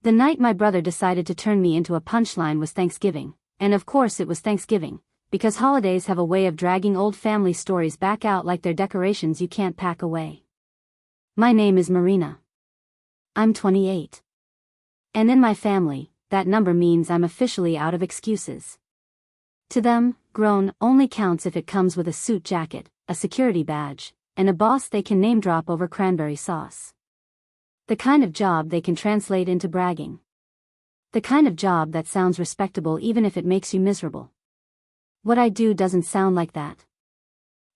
The night my brother decided to turn me into a punchline was Thanksgiving, and of course it was Thanksgiving, because holidays have a way of dragging old family stories back out like they're decorations you can't pack away. My name is Marina. I'm 28. And in my family, that number means I'm officially out of excuses. To them, grown only counts if it comes with a suit jacket, a security badge, and a boss they can name drop over cranberry sauce. The kind of job they can translate into bragging. The kind of job that sounds respectable even if it makes you miserable. What I do doesn't sound like that.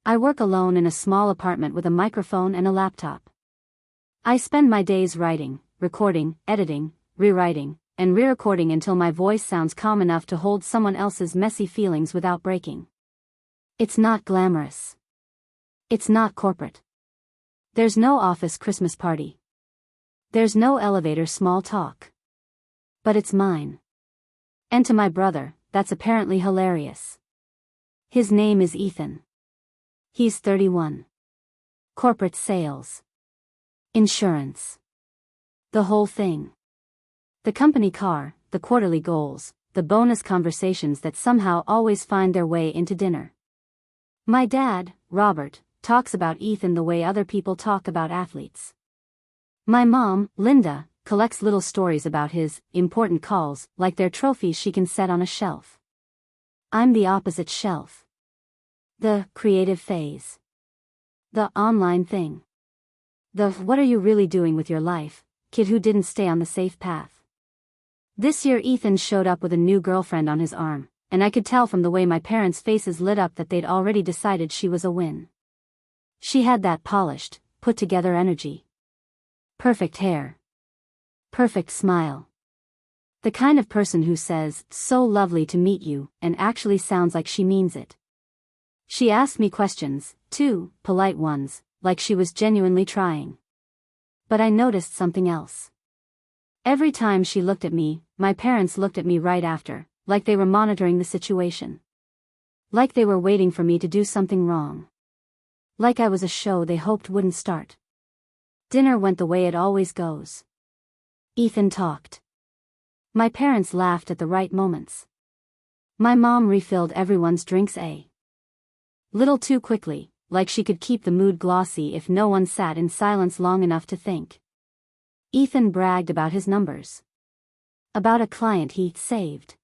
I work alone in a small apartment with a microphone and a laptop. I spend my days writing, recording, editing, rewriting, and re-recording until my voice sounds calm enough to hold someone else's messy feelings without breaking. It's not glamorous. It's not corporate. There's no office Christmas party. There's no elevator small talk. But it's mine. And to my brother, that's apparently hilarious. His name is Ethan. He's 31. Corporate sales. Insurance. The whole thing. The company car, the quarterly goals, the bonus conversations that somehow always find their way into dinner. My dad, Robert, talks about Ethan the way other people talk about athletes. My mom, Linda, collects little stories about his important calls like they're trophies she can set on a shelf. I'm the opposite shelf. The creative phase. The online thing. The what are you really doing with your life, kid who didn't stay on the safe path. This year Ethan showed up with a new girlfriend on his arm, and I could tell from the way my parents' faces lit up that they'd already decided she was a win. She had that polished, put-together energy. Perfect hair. Perfect smile. The kind of person who says, "So lovely to meet you," and actually sounds like she means it. She asked me questions, too, polite ones, like she was genuinely trying. But I noticed something else. Every time she looked at me, my parents looked at me right after, like they were monitoring the situation. Like they were waiting for me to do something wrong. Like I was a show they hoped wouldn't start. Dinner went the way it always goes. Ethan talked. My parents laughed at the right moments. My mom refilled everyone's drinks a little too quickly, like she could keep the mood glossy if no one sat in silence long enough to think. Ethan bragged about his numbers. About a client he saved.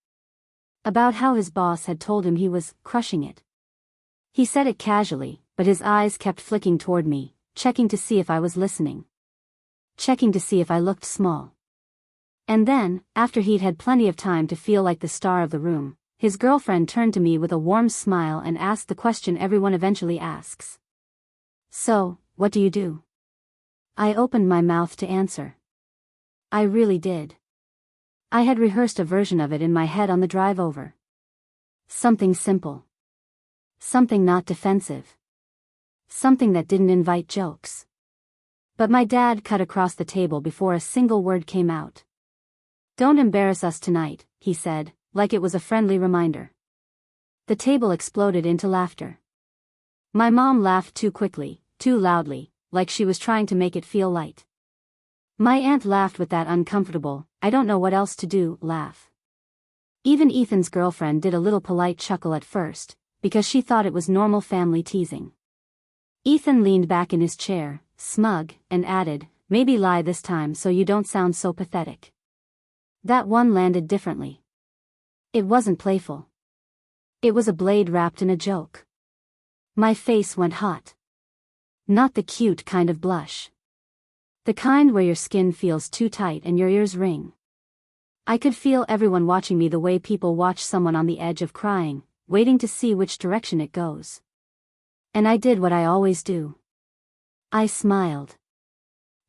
About how his boss had told him he was crushing it. He said it casually, but his eyes kept flicking toward me, checking to see if I was listening. Checking to see if I looked small. And then, after he'd had plenty of time to feel like the star of the room, his girlfriend turned to me with a warm smile and asked the question everyone eventually asks. "So, what do you do?" I opened my mouth to answer. I really did. I had rehearsed a version of it in my head on the drive over. Something simple. Something not defensive. Something that didn't invite jokes. But my dad cut across the table before a single word came out. "Don't embarrass us tonight," he said, like it was a friendly reminder. The table exploded into laughter. My mom laughed too quickly, too loudly, like she was trying to make it feel light. My aunt laughed with that uncomfortable, "I don't know what else to do" laugh. Even Ethan's girlfriend did a little polite chuckle at first, because she thought it was normal family teasing. Ethan leaned back in his chair, smug, and added, "Maybe lie this time so you don't sound so pathetic." That one landed differently. It wasn't playful. It was a blade wrapped in a joke. My face went hot. Not the cute kind of blush. The kind where your skin feels too tight and your ears ring. I could feel everyone watching me the way people watch someone on the edge of crying, waiting to see which direction it goes. And I did what I always do. I smiled.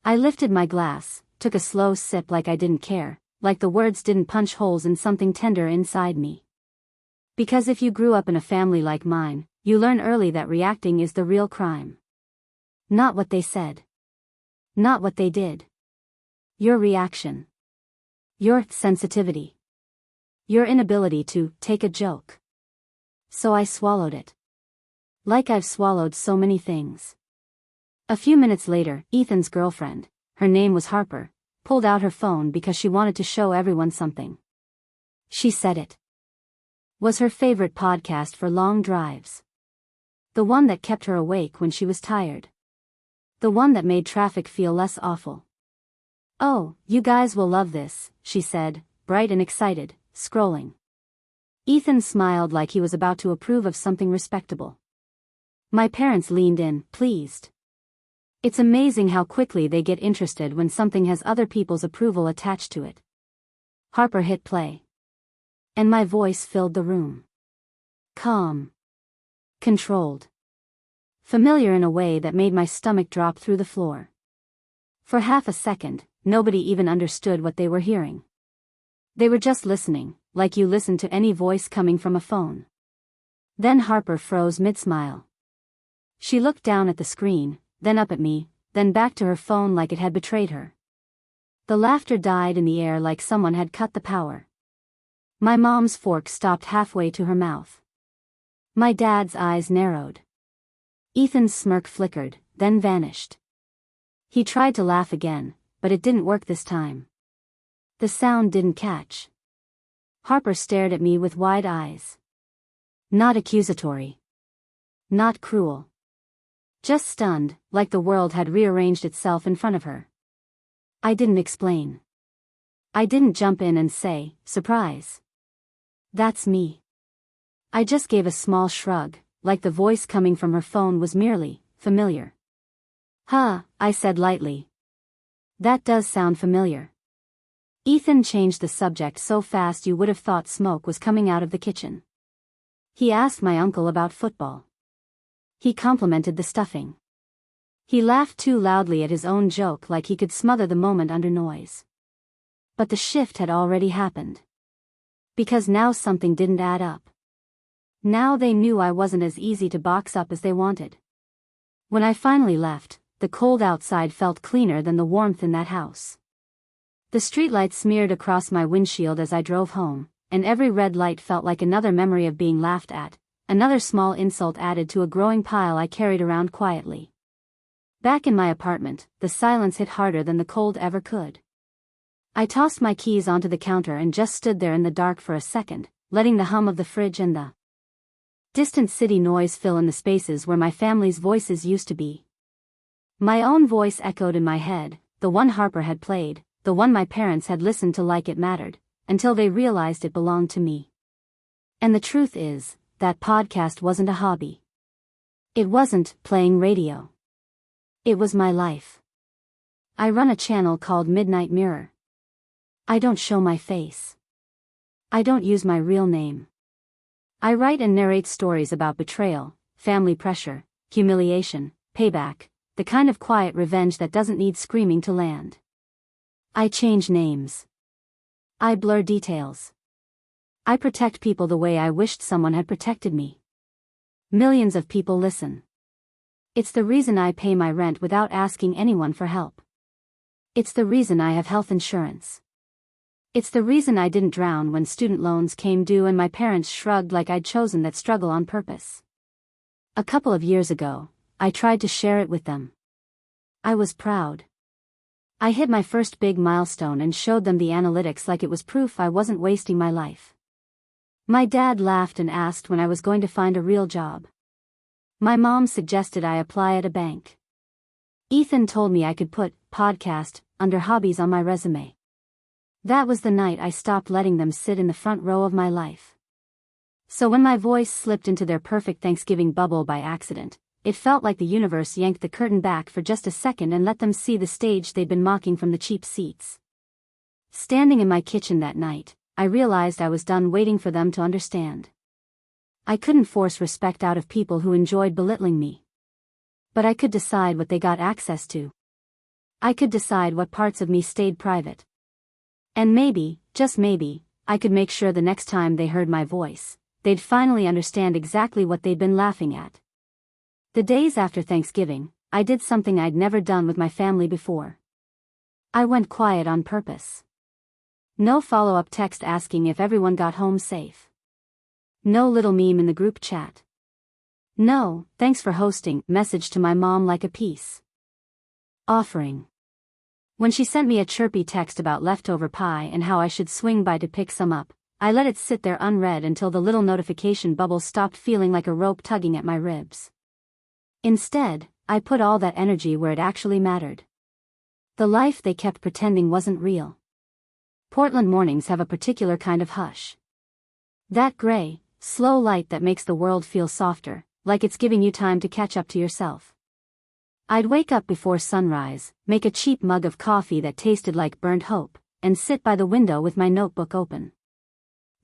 I lifted my glass, took a slow sip like I didn't care, like the words didn't punch holes in something tender inside me. Because if you grew up in a family like mine, you learn early that reacting is the real crime. Not what they said. Not what they did. Your reaction. Your sensitivity. Your inability to take a joke. So I swallowed it. Like I've swallowed so many things. A few minutes later, Ethan's girlfriend, her name was Harper, pulled out her phone because she wanted to show everyone something. She said it was her favorite podcast for long drives. The one that kept her awake when she was tired. The one that made traffic feel less awful. "Oh, you guys will love this," she said, bright and excited, scrolling. Ethan smiled like he was about to approve of something respectable. My parents leaned in, pleased. It's amazing how quickly they get interested when something has other people's approval attached to it. Harper hit play. And my voice filled the room. Calm. Controlled. Familiar in a way that made my stomach drop through the floor. For half a second, nobody even understood what they were hearing. They were just listening, like you listen to any voice coming from a phone. Then Harper froze mid-smile. She looked down at the screen, then up at me, then back to her phone like it had betrayed her. The laughter died in the air like someone had cut the power. My mom's fork stopped halfway to her mouth. My dad's eyes narrowed. Ethan's smirk flickered, then vanished. He tried to laugh again, but it didn't work this time. The sound didn't catch. Harper stared at me with wide eyes. Not accusatory. Not cruel. Just stunned, like the world had rearranged itself in front of her. I didn't explain. I didn't jump in and say, "Surprise. That's me." I just gave a small shrug, like the voice coming from her phone was merely familiar. "Huh," I said lightly. "That does sound familiar." Ethan changed the subject so fast you would have thought smoke was coming out of the kitchen. He asked my uncle about football. He complimented the stuffing. He laughed too loudly at his own joke like he could smother the moment under noise. But the shift had already happened. Because now something didn't add up. Now they knew I wasn't as easy to box up as they wanted. When I finally left, the cold outside felt cleaner than the warmth in that house. The streetlights smeared across my windshield as I drove home, and every red light felt like another memory of being laughed at, another small insult added to a growing pile I carried around quietly. Back in my apartment, the silence hit harder than the cold ever could. I tossed my keys onto the counter and just stood there in the dark for a second, letting the hum of the fridge and the distant city noise fill in the spaces where my family's voices used to be. My own voice echoed in my head, the one Harper had played, the one my parents had listened to like it mattered, until they realized it belonged to me. And the truth is, that podcast wasn't a hobby. It wasn't playing radio. It was my life. I run a channel called Midnight Mirror. I don't show my face. I don't use my real name. I write and narrate stories about betrayal, family pressure, humiliation, payback, the kind of quiet revenge that doesn't need screaming to land. I change names. I blur details. I protect people the way I wished someone had protected me. Millions of people listen. It's the reason I pay my rent without asking anyone for help. It's the reason I have health insurance. It's the reason I didn't drown when student loans came due and my parents shrugged like I'd chosen that struggle on purpose. A couple of years ago, I tried to share it with them. I was proud. I hit my first big milestone and showed them the analytics like it was proof I wasn't wasting my life. My dad laughed and asked when I was going to find a real job. My mom suggested I apply at a bank. Ethan told me I could put podcast under hobbies on my resume. That was the night I stopped letting them sit in the front row of my life. So when my voice slipped into their perfect Thanksgiving bubble by accident, it felt like the universe yanked the curtain back for just a second and let them see the stage they'd been mocking from the cheap seats. Standing in my kitchen that night, I realized I was done waiting for them to understand. I couldn't force respect out of people who enjoyed belittling me. But I could decide what they got access to. I could decide what parts of me stayed private. And maybe, just maybe, I could make sure the next time they heard my voice, they'd finally understand exactly what they'd been laughing at. The days after Thanksgiving, I did something I'd never done with my family before. I went quiet on purpose. No follow-up text asking if everyone got home safe. No little meme in the group chat. No, "Thanks for hosting" message to my mom like a peace offering. When she sent me a chirpy text about leftover pie and how I should swing by to pick some up, I let it sit there unread until the little notification bubble stopped feeling like a rope tugging at my ribs. Instead, I put all that energy where it actually mattered. The life they kept pretending wasn't real. Portland mornings have a particular kind of hush. That gray, slow light that makes the world feel softer, like it's giving you time to catch up to yourself. I'd wake up before sunrise, make a cheap mug of coffee that tasted like burnt hope, and sit by the window with my notebook open.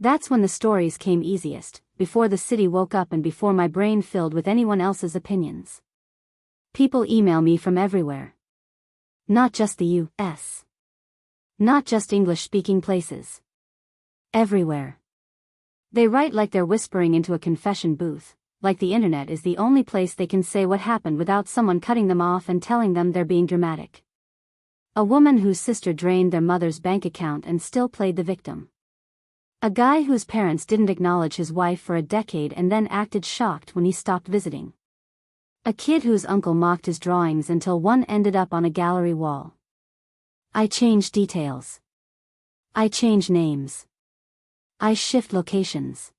That's when the stories came easiest, before the city woke up and before my brain filled with anyone else's opinions. People email me from everywhere. Not just the U.S. Not just English-speaking places. Everywhere. They write like they're whispering into a confession booth, like the internet is the only place they can say what happened without someone cutting them off and telling them they're being dramatic. A woman whose sister drained their mother's bank account and still played the victim. A guy whose parents didn't acknowledge his wife for a decade and then acted shocked when he stopped visiting. A kid whose uncle mocked his drawings until one ended up on a gallery wall. I change details. I change names. I shift locations.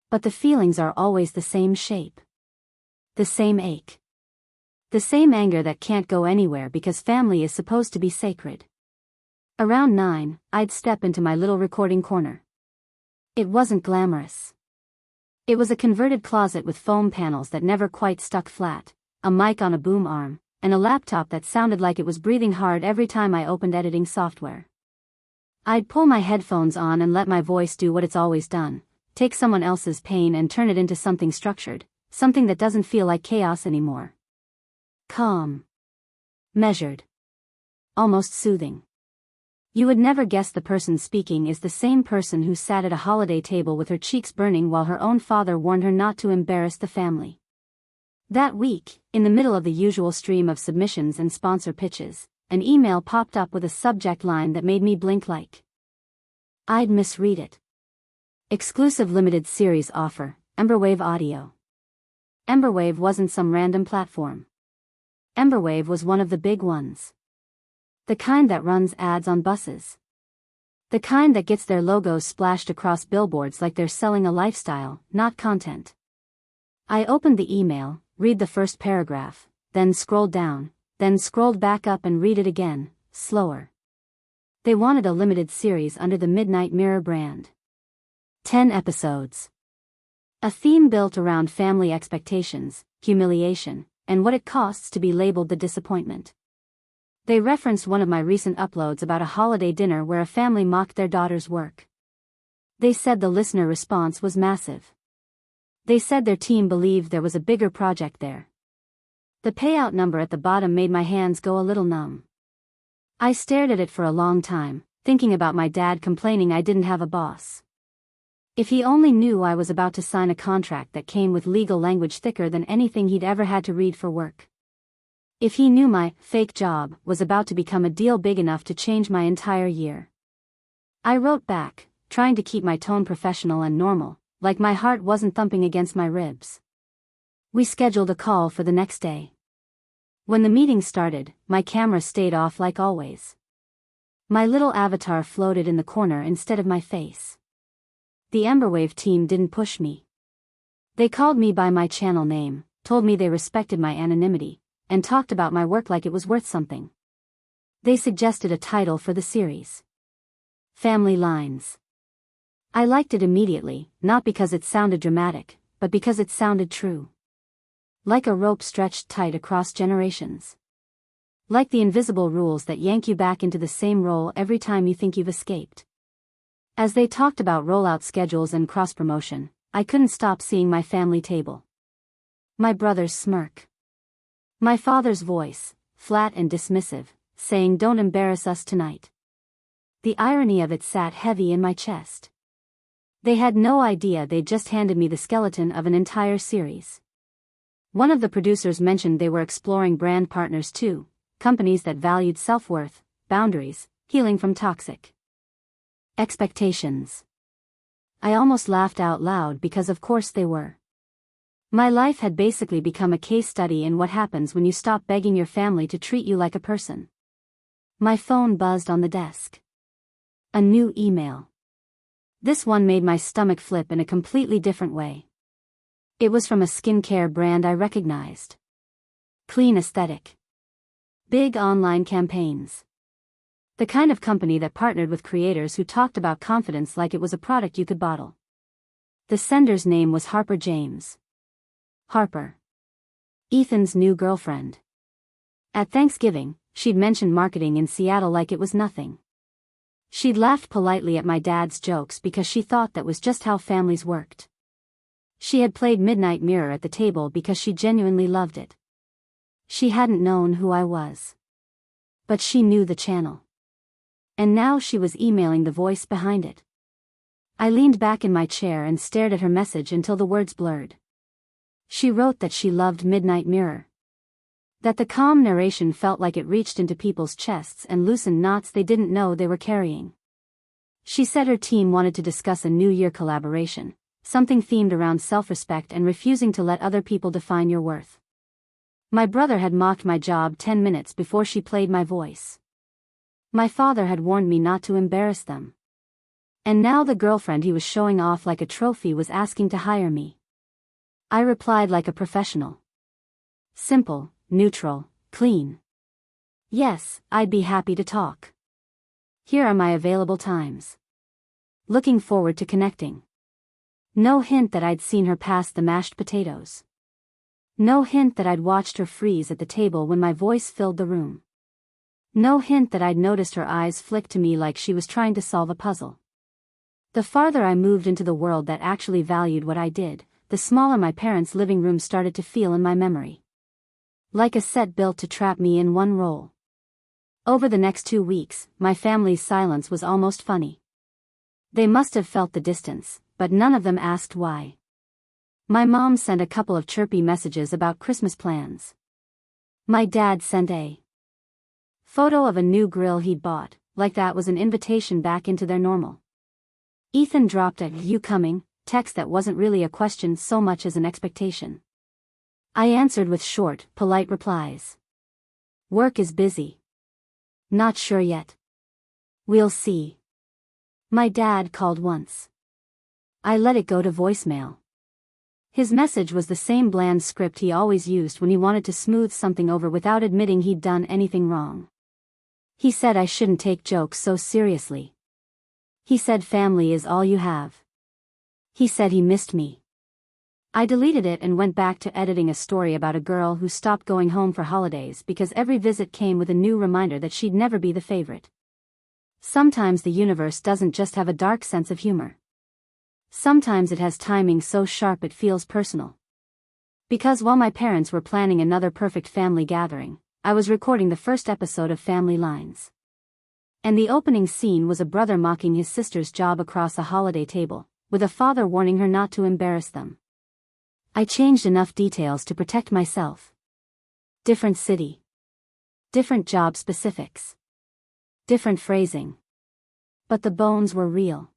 But the feelings are always the same shape. The same ache. The same anger that can't go anywhere because family is supposed to be sacred. Around 9, I'd step into my little recording corner. It wasn't glamorous. It was a converted closet with foam panels that never quite stuck flat, a mic on a boom arm, and a laptop that sounded like it was breathing hard every time I opened editing software. I'd pull my headphones on and let my voice do what it's always done, take someone else's pain and turn it into something structured, something that doesn't feel like chaos anymore. Calm. Measured. Almost soothing. You would never guess the person speaking is the same person who sat at a holiday table with her cheeks burning while her own father warned her not to embarrass the family. That week, in the middle of the usual stream of submissions and sponsor pitches, an email popped up with a subject line that made me blink like I'd misread it. Exclusive limited series offer, Emberwave Audio. Emberwave wasn't some random platform. Emberwave was one of the big ones. The kind that runs ads on buses. The kind that gets their logos splashed across billboards like they're selling a lifestyle, not content. I opened the email, read the first paragraph, then scrolled down, then scrolled back up and read it again, slower. They wanted a limited series under the Midnight Mirror brand. 10 episodes. A theme built around family expectations, humiliation, and what it costs to be labeled the disappointment. They referenced one of my recent uploads about a holiday dinner where a family mocked their daughter's work. They said the listener response was massive. They said their team believed there was a bigger project there. The payout number at the bottom made my hands go a little numb. I stared at it for a long time, thinking about my dad complaining I didn't have a boss. If he only knew I was about to sign a contract that came with legal language thicker than anything he'd ever had to read for work. If he knew my fake job was about to become a deal big enough to change my entire year. I wrote back, trying to keep my tone professional and normal, like my heart wasn't thumping against my ribs. We scheduled a call for the next day. When the meeting started, my camera stayed off like always. My little avatar floated in the corner instead of my face. The Emberwave team didn't push me. They called me by my channel name, told me they respected my anonymity, and talked about my work like it was worth something. They suggested a title for the series. Family Lines. I liked it immediately, not because it sounded dramatic, but because it sounded true. Like a rope stretched tight across generations. Like the invisible rules that yank you back into the same role every time you think you've escaped. As they talked about rollout schedules and cross-promotion, I couldn't stop seeing my family table. My brother's smirk. My father's voice, flat and dismissive, saying don't embarrass us tonight. The irony of it sat heavy in my chest. They had no idea they'd just handed me the skeleton of an entire series. One of the producers mentioned they were exploring brand partners too, companies that valued self-worth, boundaries, healing from toxic expectations. I almost laughed out loud because of course they were. My life had basically become a case study in what happens when you stop begging your family to treat you like a person. My phone buzzed on the desk. A new email. This one made my stomach flip in a completely different way. It was from a skincare brand I recognized. Clean aesthetic. Big online campaigns. The kind of company that partnered with creators who talked about confidence like it was a product you could bottle. The sender's name was Harper James. Harper. Ethan's new girlfriend. At Thanksgiving, she'd mentioned marketing in Seattle like it was nothing. She'd laughed politely at my dad's jokes because she thought that was just how families worked. She had played Midnight Mirror at the table because she genuinely loved it. She hadn't known who I was. But she knew the channel. And now she was emailing the voice behind it. I leaned back in my chair and stared at her message until the words blurred. She wrote that she loved Midnight Mirror. That the calm narration felt like it reached into people's chests and loosened knots they didn't know they were carrying. She said her team wanted to discuss a New Year collaboration, something themed around self-respect and refusing to let other people define your worth. My brother had mocked my job 10 minutes before she played my voice. My father had warned me not to embarrass them. And now the girlfriend he was showing off like a trophy was asking to hire me. I replied like a professional. Simple, neutral, clean. Yes, I'd be happy to talk. Here are my available times. Looking forward to connecting. No hint that I'd seen her pass the mashed potatoes. No hint that I'd watched her freeze at the table when my voice filled the room. No hint that I'd noticed her eyes flick to me like she was trying to solve a puzzle. The farther I moved into the world that actually valued what I did, the smaller my parents' living room started to feel in my memory. Like a set built to trap me in one role. Over the next 2 weeks, my family's silence was almost funny. They must have felt the distance, but none of them asked why. My mom sent a couple of chirpy messages about Christmas plans. My dad sent a photo of a new grill he'd bought, like that was an invitation back into their normal. Ethan dropped a "you coming" text that wasn't really a question so much as an expectation. I answered with short, polite replies. Work is busy. Not sure yet. We'll see. My dad called once. I let it go to voicemail. His message was the same bland script he always used when he wanted to smooth something over without admitting he'd done anything wrong. He said I shouldn't take jokes so seriously. He said family is all you have. He said he missed me. I deleted it and went back to editing a story about a girl who stopped going home for holidays because every visit came with a new reminder that she'd never be the favorite. Sometimes the universe doesn't just have a dark sense of humor. Sometimes it has timing so sharp it feels personal. Because while my parents were planning another perfect family gathering, I was recording the first episode of Family Lines. And the opening scene was a brother mocking his sister's job across a holiday table, with a father warning her not to embarrass them. I changed enough details to protect myself. Different city. Different job specifics. Different phrasing. But the bones were real.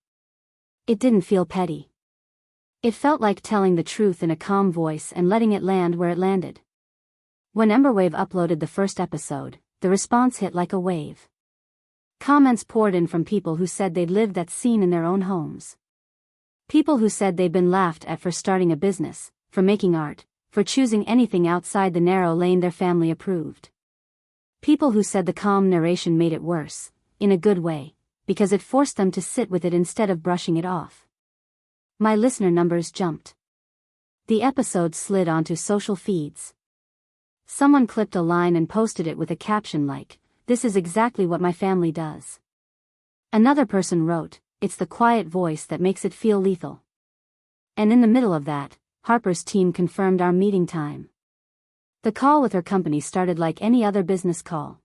It didn't feel petty. It felt like telling the truth in a calm voice and letting it land where it landed. When Emberwave uploaded the first episode, the response hit like a wave. Comments poured in from people who said they'd lived that scene in their own homes. People who said they'd been laughed at for starting a business, for making art, for choosing anything outside the narrow lane their family approved. People who said the calm narration made it worse, in a good way, because it forced them to sit with it instead of brushing it off. My listener numbers jumped. The episode slid onto social feeds. Someone clipped a line and posted it with a caption like, "This is exactly what my family does." Another person wrote, "It's the quiet voice that makes it feel lethal." And in the middle of that, Harper's team confirmed our meeting time. The call with her company started like any other business call.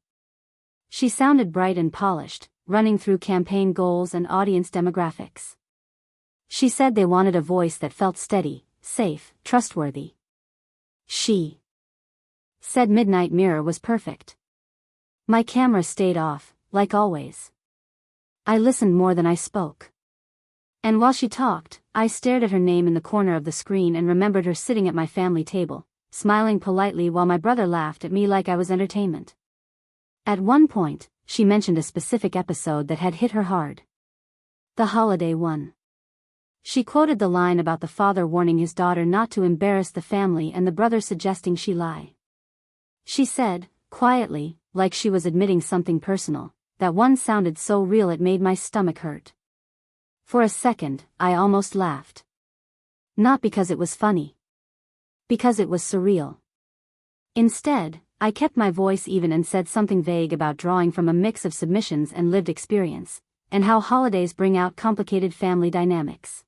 She sounded bright and polished, running through campaign goals and audience demographics. She said they wanted a voice that felt steady, safe, trustworthy. She said Midnight Mirror was perfect. My camera stayed off, like always. I listened more than I spoke. And while she talked, I stared at her name in the corner of the screen and remembered her sitting at my family table, smiling politely while my brother laughed at me like I was entertainment. At one point, she mentioned a specific episode that had hit her hard. The holiday one. She quoted the line about the father warning his daughter not to embarrass the family and the brother suggesting she lie. She said, quietly, like she was admitting something personal, that one sounded so real it made my stomach hurt. For a second, I almost laughed. Not because it was funny. Because it was surreal. Instead, I kept my voice even and said something vague about drawing from a mix of submissions and lived experience, and how holidays bring out complicated family dynamics.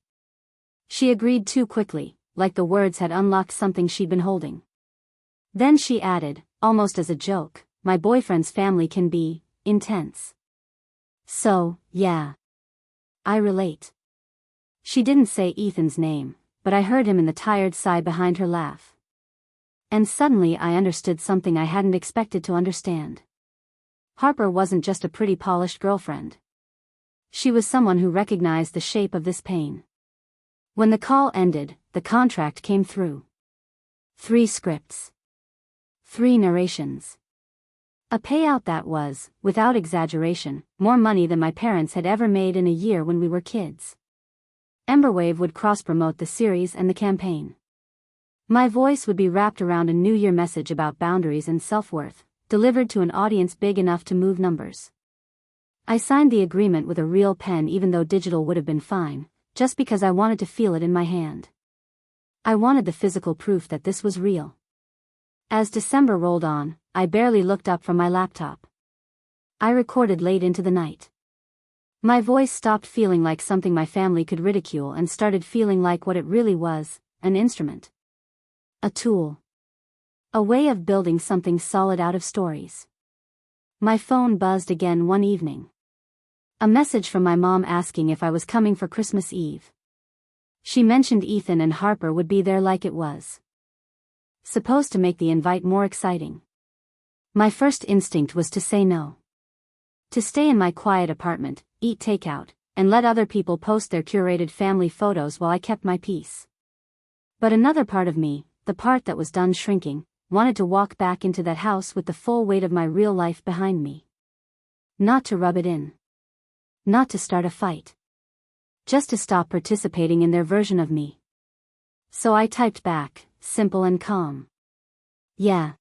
She agreed too quickly, like the words had unlocked something she'd been holding. Then she added, almost as a joke, my boyfriend's family can be intense. So, yeah. I relate. She didn't say Ethan's name, but I heard him in the tired sigh behind her laugh. And suddenly I understood something I hadn't expected to understand. Harper wasn't just a pretty polished girlfriend. She was someone who recognized the shape of this pain. When the call ended, the contract came through. 3 scripts. 3 narrations. A payout that was, without exaggeration, more money than my parents had ever made in a year when we were kids. Emberwave would cross-promote the series and the campaign. My voice would be wrapped around a New Year message about boundaries and self-worth, delivered to an audience big enough to move numbers. I signed the agreement with a real pen even though digital would have been fine, just because I wanted to feel it in my hand. I wanted the physical proof that this was real. As December rolled on, I barely looked up from my laptop. I recorded late into the night. My voice stopped feeling like something my family could ridicule and started feeling like what it really was, an instrument. A tool. A way of building something solid out of stories. My phone buzzed again one evening. A message from my mom asking if I was coming for Christmas Eve. She mentioned Ethan and Harper would be there like it was supposed to make the invite more exciting. My first instinct was to say no. To stay in my quiet apartment, eat takeout, and let other people post their curated family photos while I kept my peace. But another part of me, the part that was done shrinking, wanted to walk back into that house with the full weight of my real life behind me. Not to rub it in. Not to start a fight. Just to stop participating in their version of me. So I typed back, simple and calm. Yeah.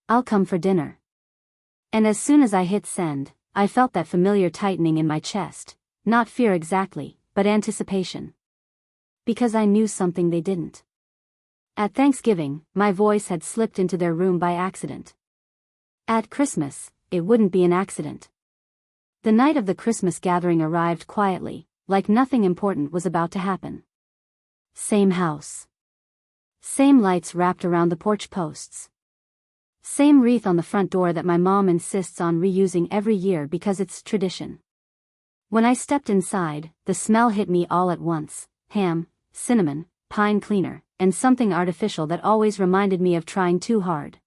I'll come for dinner. And as soon as I hit send, I felt that familiar tightening in my chest, not fear exactly, but anticipation. Because I knew something they didn't. At Thanksgiving, my voice had slipped into their room by accident. At Christmas, it wouldn't be an accident. The night of the Christmas gathering arrived quietly, like nothing important was about to happen. Same house. Same lights wrapped around the porch posts. Same wreath on the front door that my mom insists on reusing every year because it's tradition. When I stepped inside, the smell hit me all at once: ham, cinnamon, pine cleaner, and something artificial that always reminded me of trying too hard.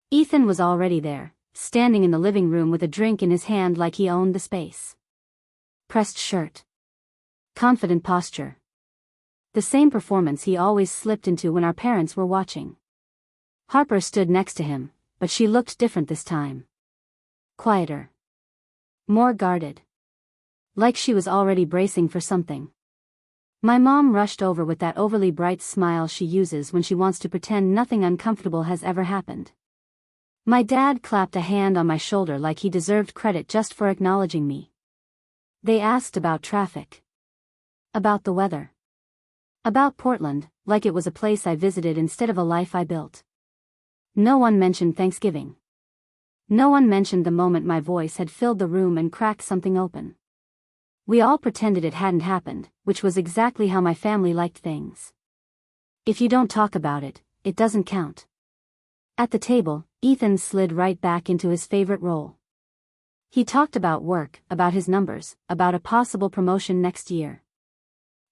Ethan was already there, standing in the living room with a drink in his hand like he owned the space. Pressed shirt. Confident posture. The same performance he always slipped into when our parents were watching. Harper stood next to him, but she looked different this time. Quieter. More guarded. Like she was already bracing for something. My mom rushed over with that overly bright smile she uses when she wants to pretend nothing uncomfortable has ever happened. My dad clapped a hand on my shoulder like he deserved credit just for acknowledging me. They asked about traffic. About the weather. About Portland, like it was a place I visited instead of a life I built. No one mentioned Thanksgiving. No one mentioned the moment my voice had filled the room and cracked something open. We all pretended it hadn't happened, which was exactly how my family liked things. If you don't talk about it, it doesn't count. At the table, Ethan slid right back into his favorite role. He talked about work, about his numbers, about a possible promotion next year.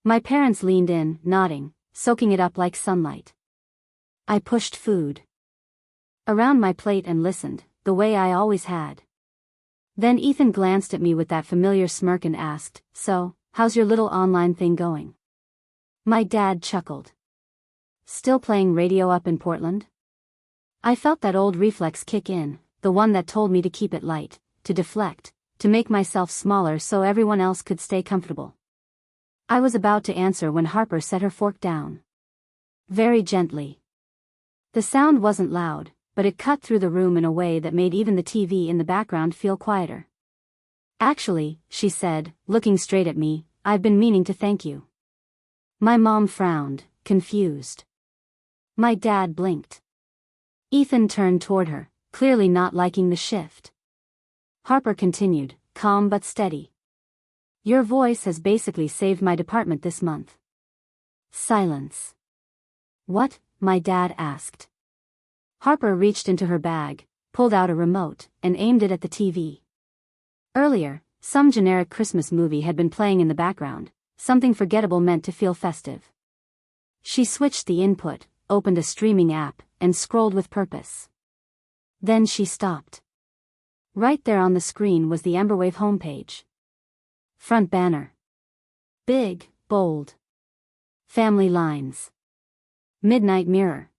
My parents leaned in, nodding, soaking it up like sunlight. I pushed food around my plate and listened, the way I always had. Then Ethan glanced at me with that familiar smirk and asked, "So, how's your little online thing going?" My dad chuckled. "Still playing radio up in Portland?" I felt that old reflex kick in, the one that told me to keep it light, to deflect, to make myself smaller so everyone else could stay comfortable. I was about to answer when Harper set her fork down. Very gently. The sound wasn't loud, but it cut through the room in a way that made even the TV in the background feel quieter. Actually, she said, looking straight at me, I've been meaning to thank you. My mom frowned, confused. My dad blinked. Ethan turned toward her, clearly not liking the shift. Harper continued, calm but steady. Your voice has basically saved my department this month. Silence. What? My dad asked. Harper reached into her bag, pulled out a remote, and aimed it at the TV. Earlier, some generic Christmas movie had been playing in the background, something forgettable meant to feel festive. She switched the input, opened a streaming app, and scrolled with purpose. Then she stopped. Right there on the screen was the Emberwave homepage. Front banner. Big, bold. Family lines. Midnight Mirror.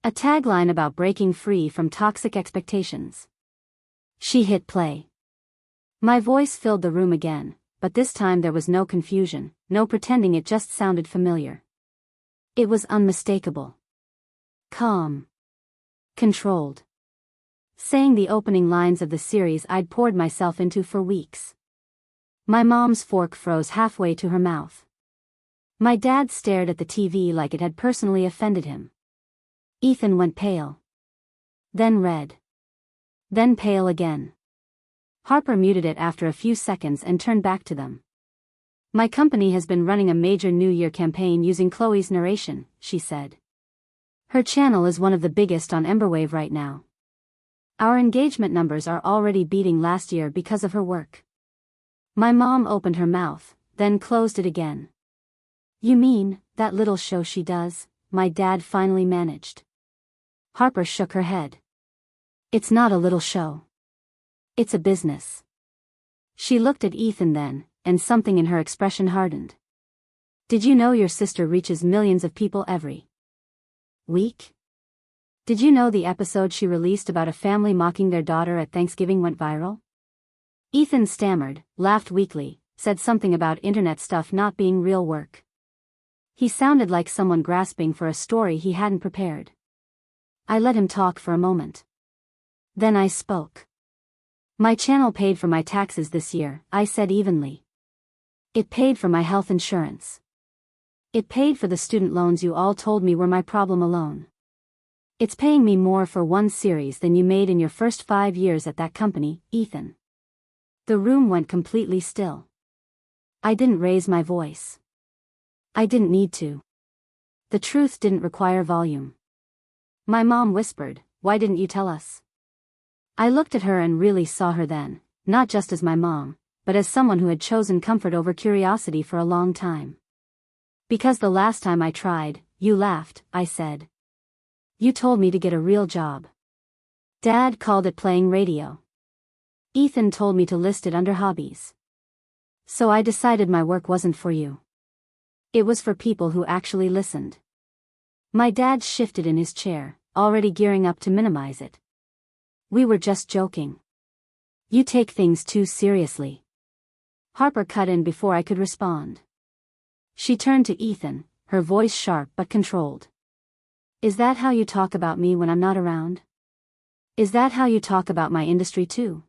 A tagline about breaking free from toxic expectations. She hit play. My voice filled the room again, but this time there was no confusion, no pretending, it just sounded familiar. It was unmistakable. Calm. Controlled. Saying the opening lines of the series I'd poured myself into for weeks. My mom's fork froze halfway to her mouth. My dad stared at the TV like it had personally offended him. Ethan went pale. Then red. Then pale again. Harper muted it after a few seconds and turned back to them. My company has been running a major New Year campaign using Chloe's narration, she said. Her channel is one of the biggest on Emberwave right now. Our engagement numbers are already beating last year because of her work. My mom opened her mouth, then closed it again. You mean, that little show she does? My dad finally managed. Harper shook her head. It's not a little show. It's a business. She looked at Ethan then, and something in her expression hardened. Did you know your sister reaches millions of people every week? Did you know the episode she released about a family mocking their daughter at Thanksgiving went viral? Ethan stammered, laughed weakly, said something about internet stuff not being real work. He sounded like someone grasping for a story he hadn't prepared. I let him talk for a moment. Then I spoke. My channel paid for my taxes this year, I said evenly. It paid for my health insurance. It paid for the student loans you all told me were my problem alone. It's paying me more for one series than you made in your first 5 years at that company, Ethan. The room went completely still. I didn't raise my voice. I didn't need to. The truth didn't require volume. My mom whispered, "Why didn't you tell us?" I looked at her and really saw her then, not just as my mom, but as someone who had chosen comfort over curiosity for a long time. Because the last time I tried, you laughed, I said. You told me to get a real job. Dad called it playing radio. Ethan told me to list it under hobbies. So I decided my work wasn't for you. It was for people who actually listened. My dad shifted in his chair, already gearing up to minimize it. We were just joking. You take things too seriously. Harper cut in before I could respond. She turned to Ethan, her voice sharp but controlled. Is that how you talk about me when I'm not around? Is that how you talk about my industry too?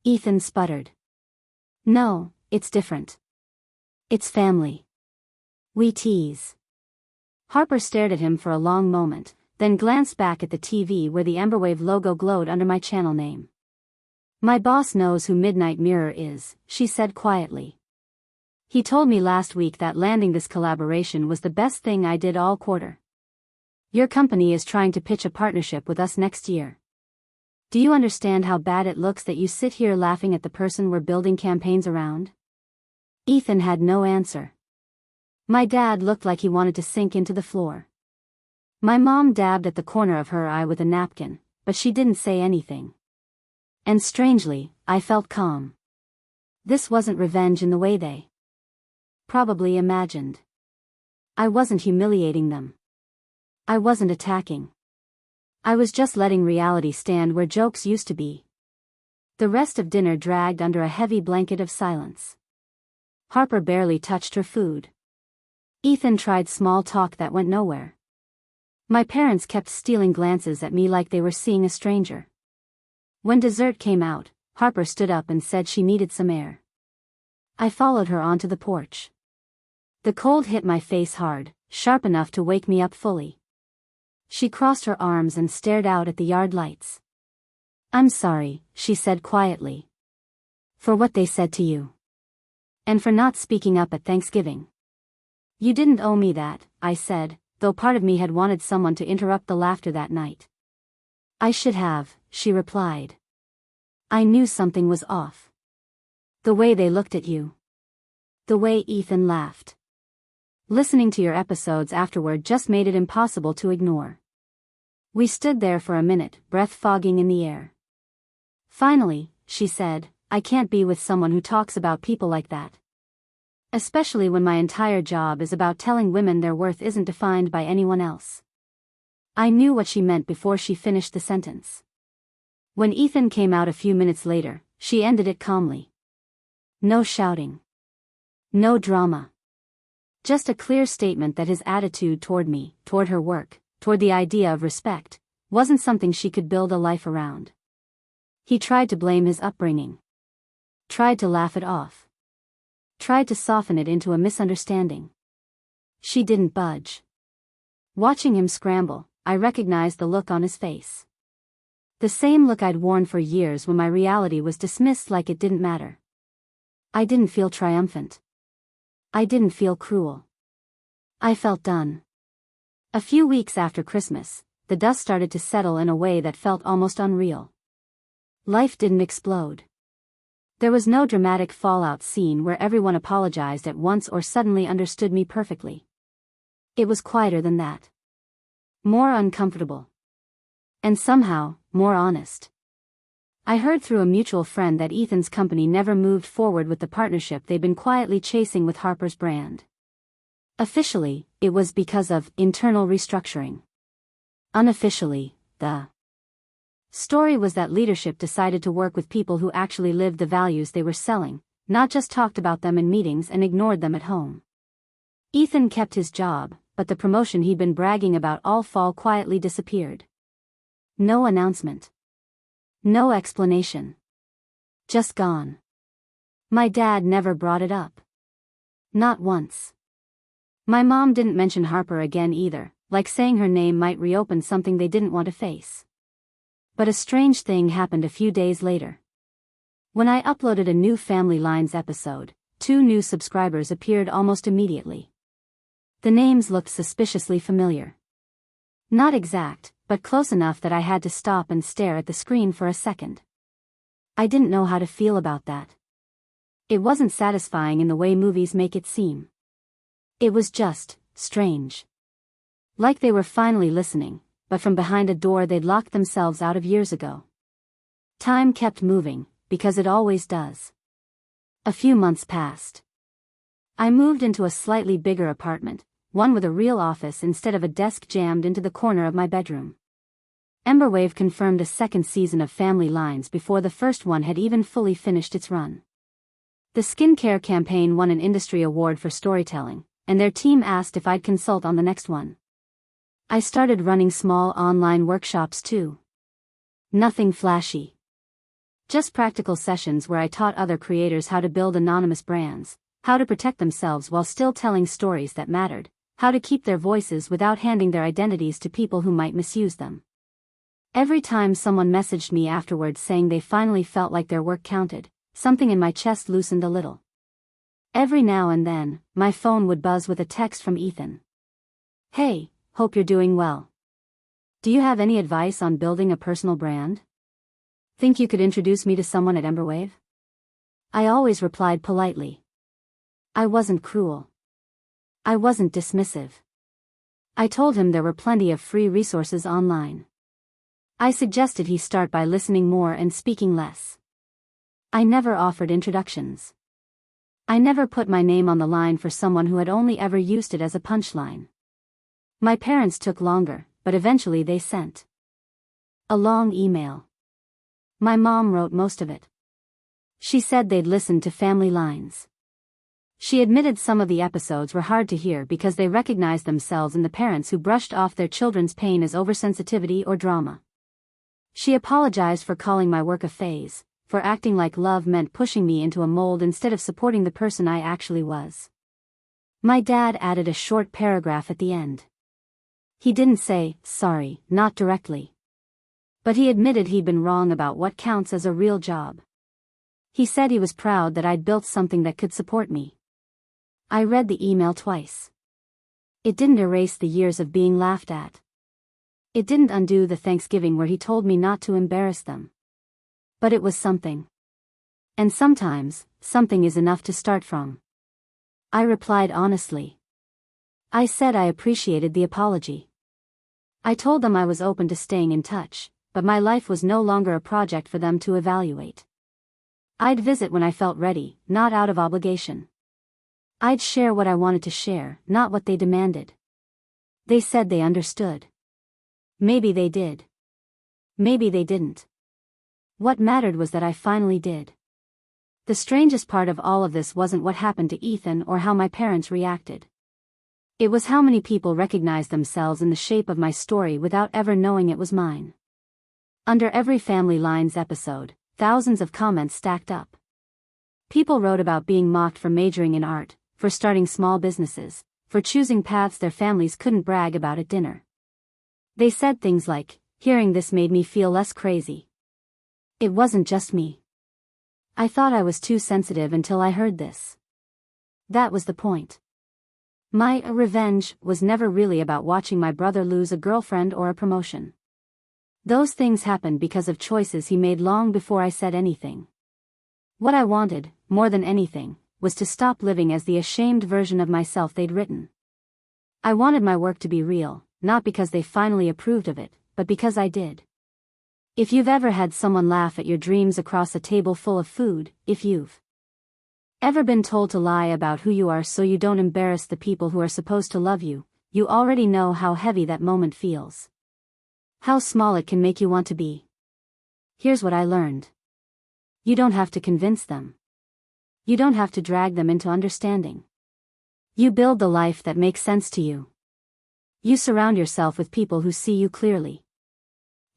Ethan sputtered. No, it's different. It's family. We tease. Harper stared at him for a long moment, then glanced back at the TV where the Emberwave logo glowed under my channel name. My boss knows who Midnight Mirror is, she said quietly. He told me last week that landing this collaboration was the best thing I did all quarter. Your company is trying to pitch a partnership with us next year. Do you understand how bad it looks that you sit here laughing at the person we're building campaigns around? Ethan had no answer. My dad looked like he wanted to sink into the floor. My mom dabbed at the corner of her eye with a napkin, but she didn't say anything. And strangely, I felt calm. This wasn't revenge in the way they probably imagined. I wasn't humiliating them. I wasn't attacking. I was just letting reality stand where jokes used to be. The rest of dinner dragged under a heavy blanket of silence. Harper barely touched her food. Ethan tried small talk that went nowhere. My parents kept stealing glances at me like they were seeing a stranger. When dessert came out, Harper stood up and said she needed some air. I followed her onto the porch. The cold hit my face hard, sharp enough to wake me up fully. She crossed her arms and stared out at the yard lights. "I'm sorry," she said quietly. "For what they said to you. And for not speaking up at Thanksgiving." "You didn't owe me that," I said, though part of me had wanted someone to interrupt the laughter that night. "I should have," she replied. "I knew something was off. The way they looked at you. The way Ethan laughed. Listening to your episodes afterward just made it impossible to ignore." We stood there for a minute, breath fogging in the air. "Finally," she said, "I can't be with someone who talks about people like that. Especially when my entire job is about telling women their worth isn't defined by anyone else." I knew what she meant before she finished the sentence. When Ethan came out a few minutes later, she ended it calmly. No shouting. No drama. Just a clear statement that his attitude toward me, toward her work, toward the idea of respect, wasn't something she could build a life around. He tried to blame his upbringing. Tried to laugh it off. Tried to soften it into a misunderstanding. She didn't budge. Watching him scramble, I recognized the look on his face. The same look I'd worn for years when my reality was dismissed like it didn't matter. I didn't feel triumphant. I didn't feel cruel. I felt done. A few weeks after Christmas, the dust started to settle in a way that felt almost unreal. Life didn't explode. There was no dramatic fallout scene where everyone apologized at once or suddenly understood me perfectly. It was quieter than that. More uncomfortable. And somehow, more honest. I heard through a mutual friend that Ethan's company never moved forward with the partnership they'd been quietly chasing with Harper's brand. Officially, it was because of internal restructuring. Unofficially, the story was that leadership decided to work with people who actually lived the values they were selling, not just talked about them in meetings and ignored them at home. Ethan kept his job, but the promotion he'd been bragging about all fall quietly disappeared. No announcement. No explanation. Just gone. My dad never brought it up. Not once. My mom didn't mention Harper again either, like saying her name might reopen something they didn't want to face. But a strange thing happened a few days later. When I uploaded a new Family Lines episode, 2 new subscribers appeared almost immediately. The names looked suspiciously familiar. Not exact, but close enough that I had to stop and stare at the screen for a second. I didn't know how to feel about that. It wasn't satisfying in the way movies make it seem. It was just strange. Like they were finally listening, but from behind a door they'd locked themselves out of years ago. Time kept moving, because it always does. A few months passed. I moved into a slightly bigger apartment, one with a real office instead of a desk jammed into the corner of my bedroom. Emberwave confirmed a second season of Family Lines before the first one had even fully finished its run. The skincare campaign won an industry award for storytelling, and their team asked if I'd consult on the next one. I started running small online workshops too. Nothing flashy. Just practical sessions where I taught other creators how to build anonymous brands, how to protect themselves while still telling stories that mattered, how to keep their voices without handing their identities to people who might misuse them. Every time someone messaged me afterwards saying they finally felt like their work counted, something in my chest loosened a little. Every now and then, my phone would buzz with a text from Ethan. "Hey, hope you're doing well. Do you have any advice on building a personal brand? Think you could introduce me to someone at Emberwave?" I always replied politely. I wasn't cruel. I wasn't dismissive. I told him there were plenty of free resources online. I suggested he start by listening more and speaking less. I never offered introductions. I never put my name on the line for someone who had only ever used it as a punchline. My parents took longer, but eventually they sent a long email. My mom wrote most of it. She said they'd listened to family lines. She admitted some of the episodes were hard to hear because they recognized themselves in the parents who brushed off their children's pain as oversensitivity or drama. She apologized for calling my work a phase, for acting like love meant pushing me into a mold instead of supporting the person I actually was. My dad added a short paragraph at the end. He didn't say, sorry, not directly. But he admitted he'd been wrong about what counts as a real job. He said he was proud that I'd built something that could support me. I read the email twice. It didn't erase the years of being laughed at. It didn't undo the Thanksgiving where he told me not to embarrass them. But it was something. And sometimes, something is enough to start from. I replied honestly. I said I appreciated the apology. I told them I was open to staying in touch, but my life was no longer a project for them to evaluate. I'd visit when I felt ready, not out of obligation. I'd share what I wanted to share, not what they demanded. They said they understood. Maybe they did. Maybe they didn't. What mattered was that I finally did. The strangest part of all of this wasn't what happened to Ethan or how my parents reacted. It was how many people recognized themselves in the shape of my story without ever knowing it was mine. Under every Family Lines episode, thousands of comments stacked up. People wrote about being mocked for majoring in art, for starting small businesses, for choosing paths their families couldn't brag about at dinner. They said things like, hearing this made me feel less crazy. It wasn't just me. I thought I was too sensitive until I heard this. That was the point. My revenge was never really about watching my brother lose a girlfriend or a promotion. Those things happened because of choices he made long before I said anything. What I wanted, more than anything, was to stop living as the ashamed version of myself they'd written. I wanted my work to be real, not because they finally approved of it, but because I did. If you've ever had someone laugh at your dreams across a table full of food, if you've ever been told to lie about who you are so you don't embarrass the people who are supposed to love you, you already know how heavy that moment feels. How small it can make you want to be. Here's what I learned. You don't have to convince them. You don't have to drag them into understanding. You build the life that makes sense to you. You surround yourself with people who see you clearly.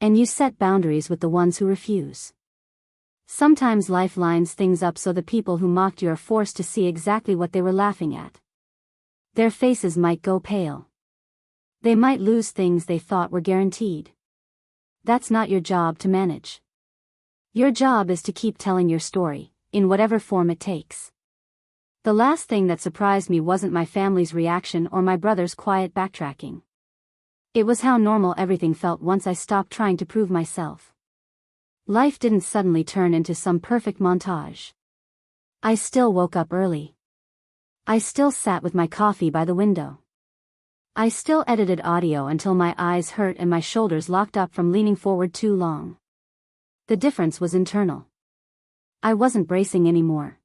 And you set boundaries with the ones who refuse. Sometimes life lines things up so the people who mocked you are forced to see exactly what they were laughing at. Their faces might go pale. They might lose things they thought were guaranteed. That's not your job to manage. Your job is to keep telling your story, in whatever form it takes. The last thing that surprised me wasn't my family's reaction or my brother's quiet backtracking. It was how normal everything felt once I stopped trying to prove myself. Life didn't suddenly turn into some perfect montage. I still woke up early. I still sat with my coffee by the window. I still edited audio until my eyes hurt and my shoulders locked up from leaning forward too long. The difference was internal. I wasn't bracing anymore.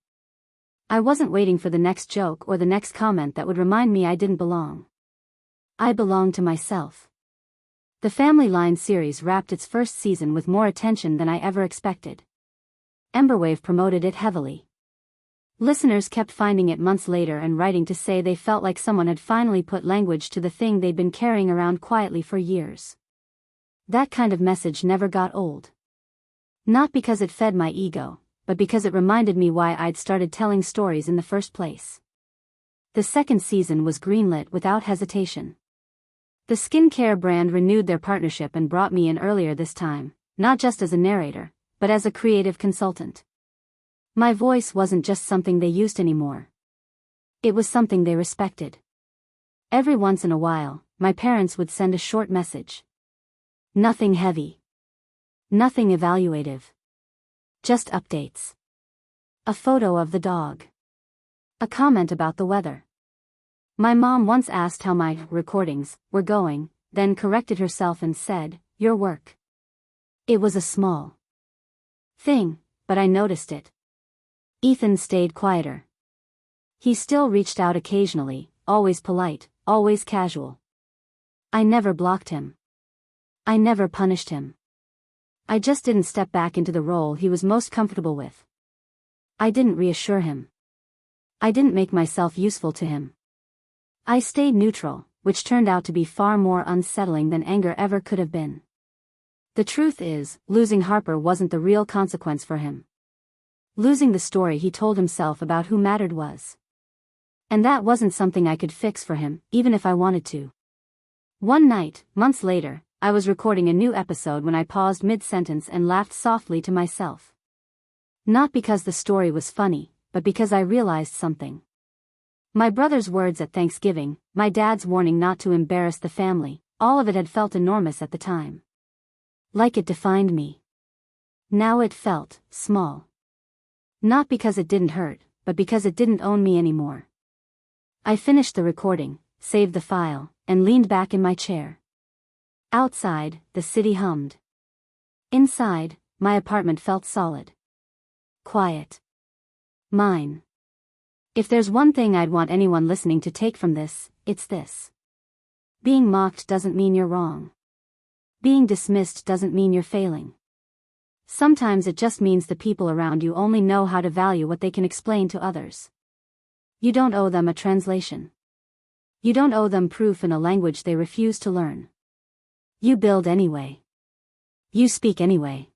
I wasn't waiting for the next joke or the next comment that would remind me I didn't belong. I belonged to myself. The Family Line series wrapped its first season with more attention than I ever expected. Emberwave promoted it heavily. Listeners kept finding it months later and writing to say they felt like someone had finally put language to the thing they'd been carrying around quietly for years. That kind of message never got old. Not because it fed my ego, but because it reminded me why I'd started telling stories in the first place. The second season was greenlit without hesitation. The skincare brand renewed their partnership and brought me in earlier this time, not just as a narrator, but as a creative consultant. My voice wasn't just something they used anymore. It was something they respected. Every once in a while, my parents would send a short message. Nothing heavy. Nothing evaluative. Just updates. A photo of the dog. A comment about the weather. My mom once asked how my recordings were going, then corrected herself and said, "Your work." It was a small thing, but I noticed it. Ethan stayed quieter. He still reached out occasionally, always polite, always casual. I never blocked him. I never punished him. I just didn't step back into the role he was most comfortable with. I didn't reassure him. I didn't make myself useful to him. I stayed neutral, which turned out to be far more unsettling than anger ever could have been. The truth is, losing Harper wasn't the real consequence for him. Losing the story he told himself about who mattered was. And that wasn't something I could fix for him, even if I wanted to. One night, months later, I was recording a new episode when I paused mid-sentence and laughed softly to myself. Not because the story was funny, but because I realized something. My brother's words at Thanksgiving, my dad's warning not to embarrass the family, all of it had felt enormous at the time. Like it defined me. Now it felt small. Not because it didn't hurt, but because it didn't own me anymore. I finished the recording, saved the file, and leaned back in my chair. Outside, the city hummed. Inside, my apartment felt solid. Quiet. Mine. If there's one thing I'd want anyone listening to take from this, it's this. Being mocked doesn't mean you're wrong. Being dismissed doesn't mean you're failing. Sometimes it just means the people around you only know how to value what they can explain to others. You don't owe them a translation. You don't owe them proof in a language they refuse to learn. You build anyway. You speak anyway.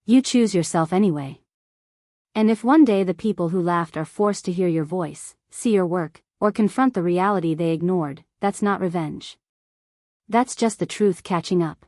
You choose yourself anyway. And if one day the people who laughed are forced to hear your voice, see your work, or confront the reality they ignored, that's not revenge. That's just the truth catching up.